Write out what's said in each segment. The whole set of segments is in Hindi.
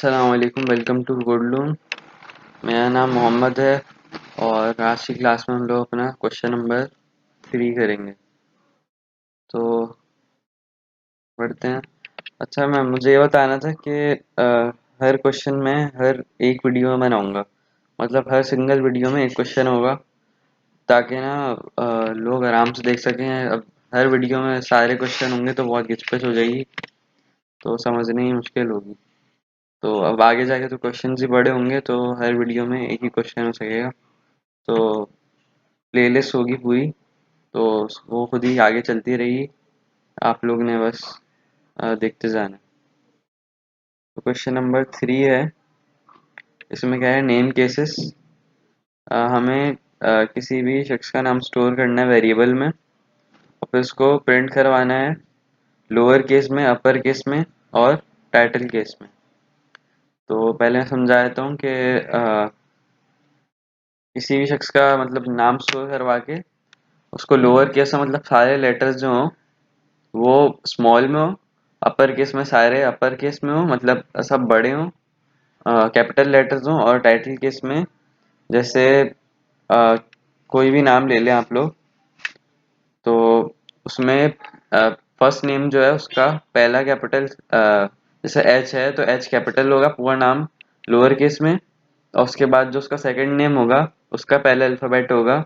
अस्सलाम वालेकुम, वेलकम टू गुडलून। मेरा नाम मोहम्मद है और आज की क्लास में हम लोग अपना क्वेश्चन नंबर 3 करेंगे। तो पढ़ते हैं। अच्छा, मैं मुझे ये बताना था कि हर क्वेश्चन में हर एक वीडियो में बनाऊंगा, मतलब हर सिंगल वीडियो में एक क्वेश्चन होगा, ताकि ना लोग आराम से देख सकें। अब हर वीडियो में सारे क्वेश्चन होंगे तो बहुत घिचपिच हो जाएगी, तो समझने ही मुश्किल होगी। तो अब आगे जाके तो क्वेश्चन ही बड़े होंगे, तो हर वीडियो में एक ही क्वेश्चन हो सकेगा। तो प्लेलिस्ट होगी पूरी, तो वो खुद ही आगे चलती रहेगी, आप लोग ने बस देखते जाना। तो क्वेश्चन नंबर 3 है। इसमें क्या है, नेम केसेस। हमें किसी भी शख्स का नाम स्टोर करना है वेरिएबल में, और फिर उसको प्रिंट करवाना है लोअर केस में, अपर केस में और टाइटल केस में। तो पहले मैं समझा देता हूँ कि किसी भी शख्स का मतलब नाम स्टोर करवा के उसको लोअर केस में, मतलब सारे लेटर्स जो हों वो स्मॉल में हो, अपर केस में सारे अपर केस में हो, मतलब सब बड़े हों, कैपिटल लेटर्स हों, और टाइटल केस में जैसे अ, कोई भी नाम ले लें आप लोग, तो उसमें फर्स्ट नेम जो है उसका पहला कैपिटल, जैसे एच है तो एच कैपिटल होगा पूरा नाम लोअर केस में, और उसके बाद जो उसका सेकंड नेम होगा उसका पहला अल्फ़ाबेट होगा।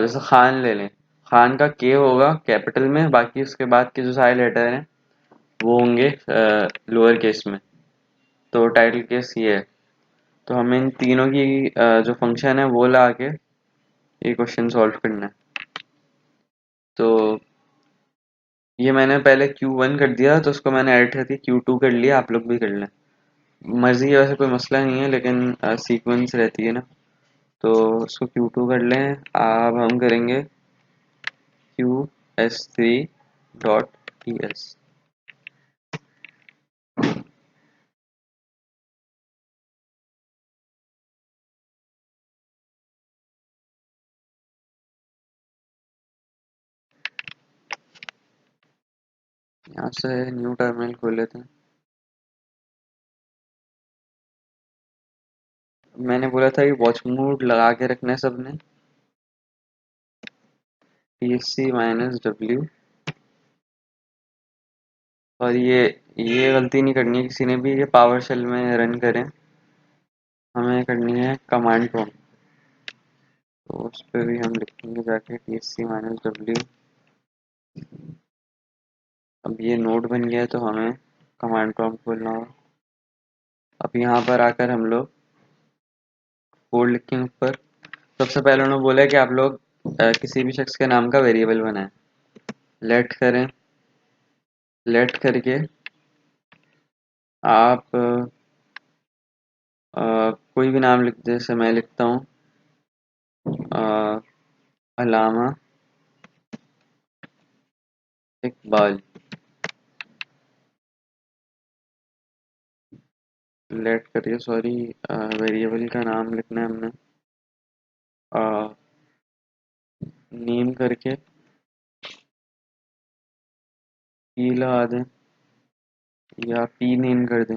जैसे खान ले लें, खान का के होगा कैपिटल में, बाकी उसके बाद के जो सारे लेटर हैं वो होंगे लोअर केस में। तो टाइटल केस ये है। तो हमें इन तीनों की जो फंक्शन है वो ला के ये क्वेश्चन सॉल्व करना है। तो ये मैंने पहले Q1 कर दिया, तो उसको मैंने एडिट करके Q2 कर लिया, आप लोग भी कर लें, मर्जी है, वैसे कोई मसला नहीं है, लेकिन सीक्वेंस रहती है ना। तो उसको Q2 कर लें। अब हम करेंगे QS3.ts। यहाँ से न्यू टर्मिनल खोल लेते हैं। मैंने बोला था कि वॉच मोड लगा के रखना है सबने, TSC-W। और ये गलती नहीं करनी है किसी ने भी, ये पावर शेल में रन करें, हमें करनी है कमांड प्रॉम्प्ट। तो उस पर भी हम लिखेंगे जाके TSC-W। अब ये नोड बन गया है, तो हमें कमांड प्रॉम्प्ट खोलना होगा। अब यहाँ पर आकर हम लोग कोड लिखेंगे ऊपर। सबसे पहले उन्होंने बोला है कि आप लोग किसी भी शख्स के नाम का वेरिएबल बनाएं। लेट करें, लेट करके आप कोई भी नाम लिख, जैसे मैं लिखता हूँ अलामा इकबाल। लेट करिए, सॉरी, वेरिएबल का नाम लिखना है हमने। नेम करके पी लगा दें, या पी नेम कर दें,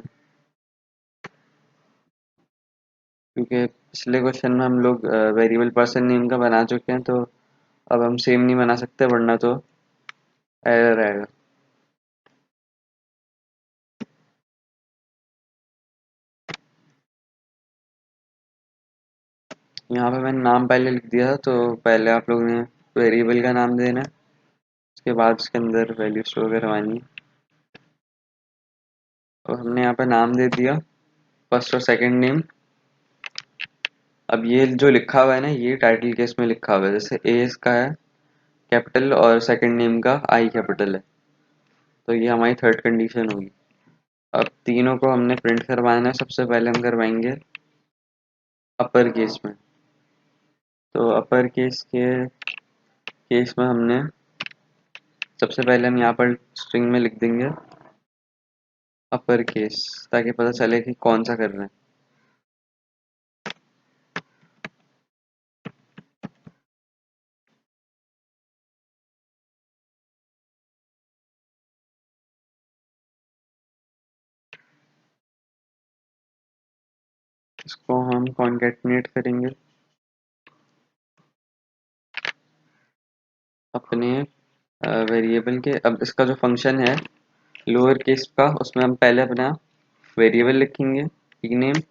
क्योंकि पिछले क्वेश्चन में हम लोग वेरिएबल पर्सन नेम का बना चुके हैं, तो अब हम सेम नहीं बना सकते, वरना तो एरर आएगा। यहाँ पे मैंने नाम पहले लिख दिया था, तो पहले आप लोगों ने वेरिएबल का नाम देना है, उसके बाद उसके अंदर वैल्यू स्टोर करवानी है। और हमने यहाँ पे नाम दे दिया, फर्स्ट और सेकंड नेम। अब ये जो लिखा हुआ है ना, ये टाइटल केस में लिखा हुआ है, जैसे ए इसका है कैपिटल और सेकंड नेम का आई कैपिटल है, तो ये हमारी थर्ड कंडीशन होगी। अब तीनों को हमने प्रिंट करवाना है। सबसे पहले हम करवाएंगे अपर केस में। तो अपर केस के केस में हमने सबसे पहले हम यहाँ पर स्ट्रिंग में लिख देंगे अपर केस, ताकि पता चले कि कौन सा कर रहे हैं। इसको हम कॉन्केटनेट करेंगे अपने वेरिएबल के। अब इसका जो फंक्शन है लोअर केस का, उसमें हम पहले अपना वेरिएबल लिखेंगे टीनेम।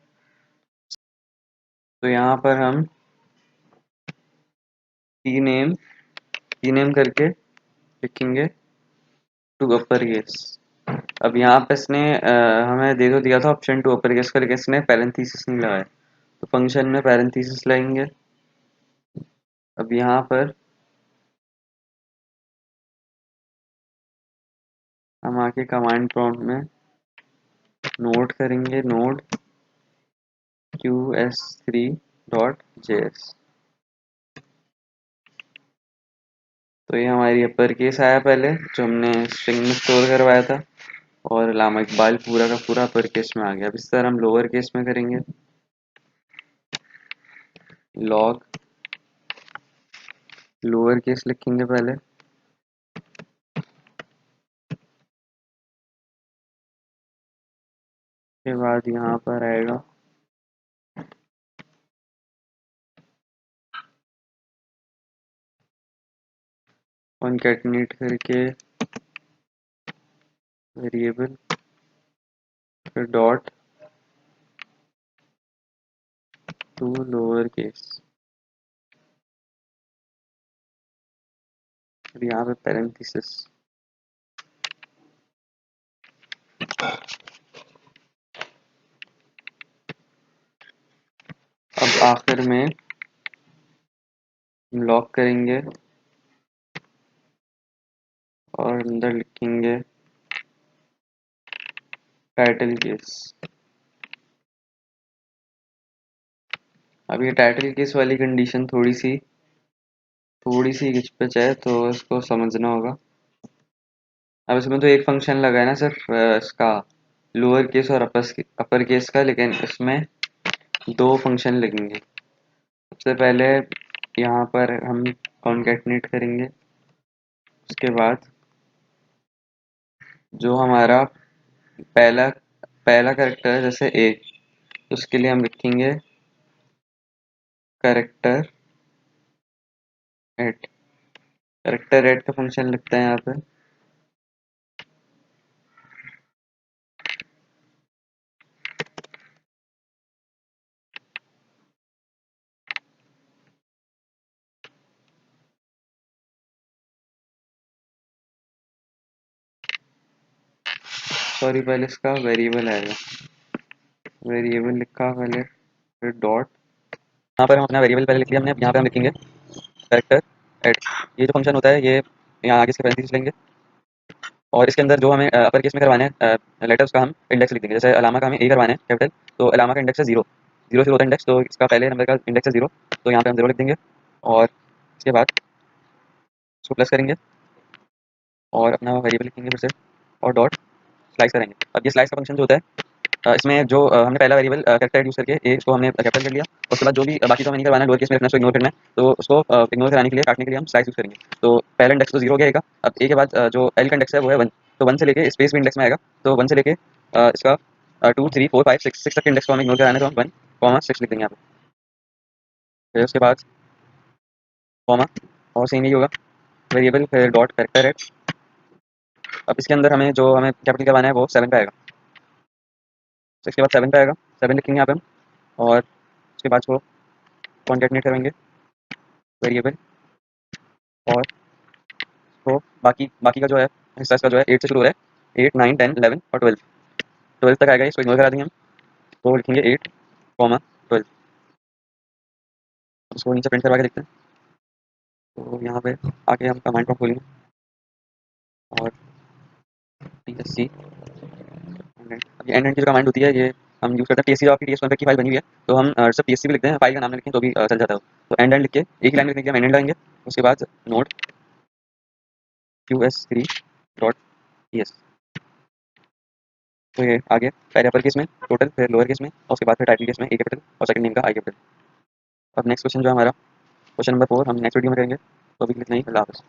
तो यहाँ पर हम टीनेम टीनेम करके लिखेंगे टू अपर केस। अब यहाँ पे इसने हमें दे तो दिया था ऑप्शन टू अपर केस का, लेकिन इसने पैरेंथेसिस नहीं लगाया, तो फंक्शन में पैरेंथेसिस लगाएंगे। अब यहाँ पर हम आके कमांड प्रॉम्प्ट में नोट करेंगे नोड qs3.js। तो ये हमारी अपर केस आया पहले जो हमने स्ट्रिंग में स्टोर करवाया था, और अल्लामा इकबाल पूरा का पूरा अपर केस में आ गया। अब इस तरह हम लोअर केस में करेंगे लॉग लोअर केस लिखेंगे पहले, के बाद यहाँ पर आएगा कॉन्केटनेट करके वेरिएबल, फिर डॉट टू लोअर केस, फिर यहाँ पे पैरेंथेसिस। अब आखिर में हम लॉक करेंगे और अंदर लिखेंगे टाइटल केस। अब ये टाइटल केस वाली कंडीशन थोड़ी सी घिचपिच है, तो इसको समझना होगा। अब इसमें तो एक फंक्शन लगा है ना सिर्फ इसका लोअर केस और अपर केस का, लेकिन इसमें दो फंक्शन लगेंगे। सबसे पहले यहाँ पर हम कॉन्केटनेट करेंगे, उसके बाद जो हमारा पहला पहला करेक्टर है जैसे ए, तो उसके लिए हम लिखेंगे करेक्टर एट। करेक्टर एट का फंक्शन लिखते हैं यहाँ पे। सॉरी, पहले इसका वेरिएबल आएगा, वेरिएबल लिखा पहले, फिर डॉट। यहाँ पर हम अपना वेरिएबल पहले लिख लिया हमने। अब यहाँ पे हम लिखेंगे कैरेक्टर एट। ये जो फंक्शन होता है ये यहाँ आगे इसके पैरेंथेसिस लेंगे, और इसके अंदर जो हमें अपर केस में करवाने हैं लेटर्स का हम इंडेक्स लिख देंगे। जैसे अलामा का हमें ए करवाना है कैपिटल, तो अलामा का इंडेक्स है जीरो, जीरो से होता है इंडेक्स, तो इसका पहले नंबर का इंडेक्स है जीरो, तो यहाँ पे हम जीरो लिख देंगे। और इसके बाद इसको प्लस करेंगे और अपना वेरिएबल लिखेंगे फिर से, और डॉट स्लाइस करेंगे। अब ये स्लाइस का फंक्शन जो होता है इसमें जो हमने पहला वेरिएबल कैरेक्टर यूज करके ए को हमने कैपिटल कर लिया, उसके बाद जो भी बाकी तो हमें नहीं करवाना है लोअर केस में रखना है, उसको इग्नोर करना है, तो उसको इग्नोर कराने के लिए, काटने के लिए हम स्लाइस यूज करेंगे। तो पहला इंडेक्स तो जीरो हो गया ए का। अब ए के बाद जो एल का इंडेक्स है वो है वन, तो वन से लेके स्पेस भी इंडेक्स में आएगा, तो वन से लेके इसका two three four five six, six तक के इंडेक्स को हमें इग्नोर कराना है, तो हम वन कॉमा सिक्स लिख देंगे यहाँ पे। फिर उसके बाद कॉमा, और सेम यही होगा वेरिएबल, फिर डॉट कैरेक्टर है। अब इसके अंदर हमें जो हमें कैपिटल करवाना है वो सेवन पे आएगा, तो इसके बाद सेवन पे आएगा, सेवन लिखेंगे यहाँ पे हम, और उसके बाद को कॉन्केटनेट करेंगे वेरिएबल, और तो बाकी बाकी का जो है हिस्सा इसका जो है एट से शुरू हो रहा है, एट नाइन टेन इलेवन और ट्वेल्व, ट्वेल्व तक आएगा, इसको इग्नोर करा देंगे हम, तो लिखेंगे एट कॉमा ट्वेल्व। उसको नीचे प्रिंट करवा के देखते हैं। तो यहाँ पे आके हम कमांड प्रॉम्प्ट खोलेंगे और TSC अब ये एंड की जो कमांड होती है ये हम यूज़ करते हैं। TSC जो आपकी TS1 की फाइल बनी हुई है, तो हम सिर्फ TSC भी लिखते हैं, फाइल का नाम ना लिखें तो भी चल जाता है। तो एंड लिख के एक ही लाइन लिखने के हम एंड लाएंगे, उसके बाद नोड qs3.ts। तो ये आगे पहले अपर केस में टोटल, फिर लोअर केस में, और उसके बाद फिर टाइटल केस में ए कैपिटल और सेकंड नेम का आई कैपिटल। अब नेक्स्ट क्वेश्चन जो है हमारा क्वेश्चन नंबर 4 हम नेक्स्ट वीडियो में करेंगे, तो अभी के लिए इतना ही। अल्लाह हाफ़िज़।